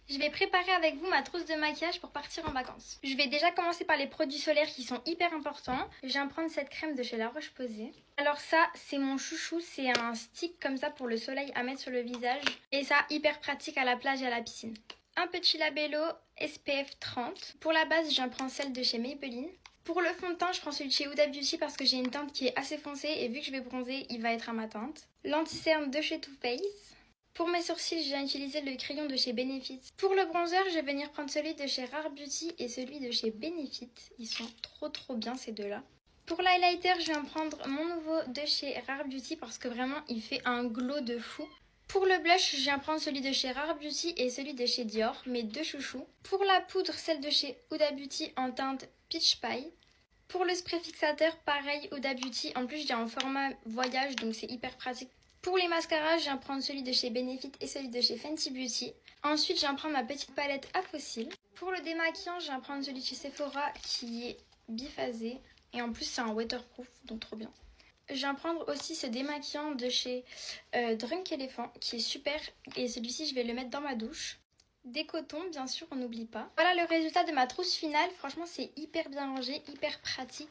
Je vais préparer avec vous ma trousse de maquillage pour partir en vacances. Je vais déjà commencer par les produits solaires qui sont hyper importants. Je viens prendre cette crème de chez La Roche-Posay. Alors ça, c'est mon chouchou, c'est un stick comme ça pour le soleil à mettre sur le visage. Et ça, hyper pratique à la plage et à la piscine. Un petit labello SPF 30. Pour la base, j'en prends celle de chez Maybelline. Pour le fond de teint, je prends celui de chez Huda Beauty parce que j'ai une teinte qui est assez foncée et vu que je vais bronzer, il va être à ma teinte. L'anti-cerne de chez Too Faced. Pour mes sourcils, je viens utiliser le crayon de chez Benefit. Pour le bronzer, je vais venir prendre celui de chez Rare Beauty et celui de chez Benefit. Ils sont trop bien ces deux-là. Pour l'highlighter, je viens prendre mon nouveau de chez Rare Beauty parce que vraiment, il fait un glow de fou. Pour le blush, je viens prendre celui de chez Rare Beauty et celui de chez Dior, mes deux chouchous. Pour la poudre, celle de chez Huda Beauty en teinte Peach Pie. Pour le spray fixateur, pareil, Huda Beauty. En plus, j'ai en format voyage, donc c'est hyper pratique. Pour les mascaras, je viens prendre celui de chez Benefit et celui de chez Fenty Beauty. Ensuite, je viens prendre ma petite palette à fossiles. Pour le démaquillant, je viens prendre celui de chez Sephora qui est biphasé. Et en plus, c'est un waterproof, donc trop bien. Je viens prendre aussi ce démaquillant de chez Drunk Elephant qui est super. Et celui-ci, je vais le mettre dans ma douche. Des cotons, bien sûr, on n'oublie pas. Voilà le résultat de ma trousse finale. Franchement, c'est hyper bien rangé, hyper pratique.